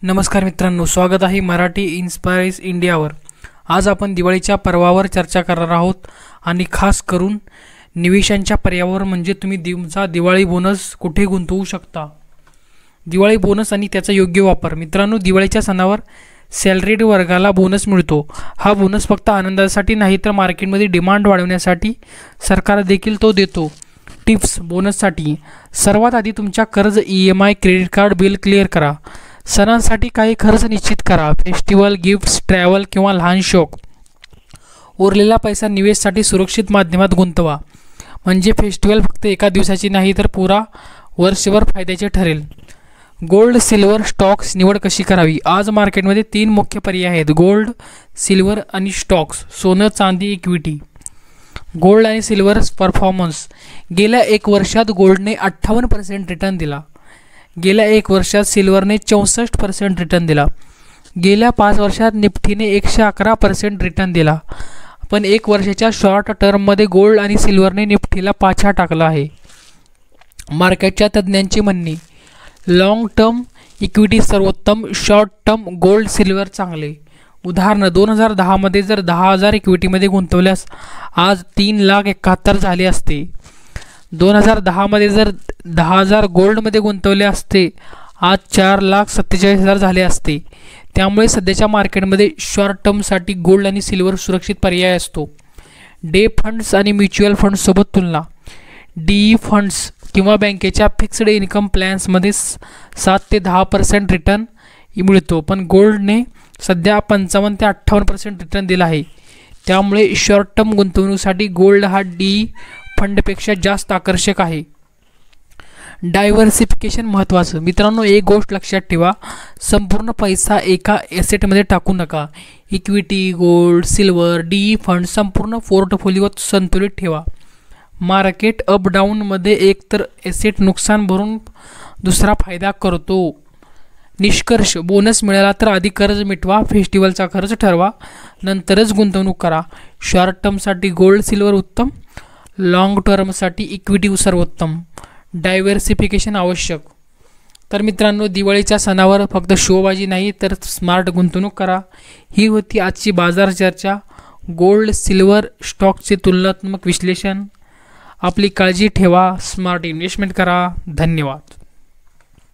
नमस्कार मित्रांनो, स्वागत आहे मराठी इन्स्पायर्स इंडियावर। आज आपण दिवाळीच्या पर्वावर चर्चा करणार आहोत आणि खास करून निवेशांच्या पर्यायावर, म्हणजे तुम्ही तुमचा दिवाळी बोनस कुठे गुंतवू शकता। दिवाळी बोनस आणि त्याचा योग्य वापर। मित्रांनो, दिवाळीच्या सणावर सॅलरीड वर्गाला बोनस मिळतो। हा बोनस फक्त आनंदासाठी नाही तर मार्केटमध्ये डिमांड वाढवण्यासाठी सरकार देखील तो देतो। टिप्स बोनससाठी। सर्वात आधी तुमच्या कर्ज, EMI, credit card bill clear करा। सणांसाठी काही खर्च निश्चित करा, फेस्टिवल, गिफ्ट्स, ट्रॅव्हल किंवा लहान शौक। उरलेला पैसा निवेशसाठी सुरक्षित माध्यमात गुंतवा, म्हणजे फेस्टिवल फक्त एका दिवसाची नाही तर पुरा वर्षभर फायद्याचे ठरेल। गोल्ड, सिल्वर, स्टॉक्स निवड कशी करावी। आज मार्केटमध्ये 3 मुख्य पर्याय आहेत: गोल्ड, सिल्वर आणि स्टॉक्स। सोनं, चांदी, इक्विटी। गोल्ड आणि सिल्वर परफॉर्मन्स। गेल्या 1 वर्षात गोल्डने 58% रिटर्न दिला। गेल्या 1 वर्षात सिल्वरने 64% रिटर्न दिला। गेल्या 5 वर्षात निफ्टीने 111% रिटर्न दिला। पण 1 वर्षाच्या शॉर्ट टर्ममध्ये गोल्ड आणि सिल्वरने निफ्टीला पाछा टाकला आहे। मार्केटच्या तज्ज्ञांची म्हणणी: लॉंग टर्म इक्विटी सर्वोत्तम, शॉर्ट टर्म गोल्ड सिल्वर चांगले। उदाहरण: 2010 मध्ये जर 10,000 इक्विटीमध्ये गुंतवल्यास आज 3,71,000 झाले असते। 2010 मध्ये जर 10,000 गोल्डमध्ये गुंतवले असते आज 4,47,000 झाले असते। त्यामुळे सध्याच्या मार्केटमध्ये शॉर्ट टर्मसाठी गोल्ड आणि सिल्वर सुरक्षित पर्याय असतो। डे फंड्स आणि म्युच्युअल फंड्ससोबत तुलना। DE फंड्स किंवा बँकेच्या फिक्स्ड इन्कम प्लॅन्समध्ये 7 ते 10% रिटर्न मिळतो, पण गोल्डने सध्या 55 ते 58% रिटर्न दिला आहे। त्यामुळे शॉर्ट टर्म गुंतवणुकीसाठी गोल्ड हा DE फंडपेक्षा जास्त आकर्षक आहे। डायव्हर्सिफिकेशन महत्त्वाचं। मित्रांनो, एक गोष्ट लक्षात ठेवा, संपूर्ण पैसा एका ॲसेटमध्ये टाकू नका। Equity, gold, silver, DE fund संपूर्ण पोर्टफोलिओ संतुलित ठेवा। मार्केट अप डाऊनमध्ये एक तर ॲसेट नुकसान भरून दुसरा फायदा करतो। निष्कर्ष: बोनस मिळाला तर आधी कर्ज मिटवा, फेस्टिवलचा खर्च ठरवा, नंतरच गुंतवणूक करा। शॉर्ट टर्मसाठी गोल्ड सिल्वर उत्तम, लॉंग टर्मसाठी इक्विटी सर्वोत्तम। डायव्हर्सिफिकेशन आवश्यक। तर मित्रांनो, दिवाळीच्या सणावर फक्त शोबाजी नाही तर स्मार्ट गुंतवणूक करा। ही होती आजची बाजार चर्चा। गोल्ड, सिल्वर, स्टॉकचे तुलनात्मक विश्लेषण। आपली काळजी ठेवा, स्मार्ट इन्व्हेस्टमेंट करा। धन्यवाद।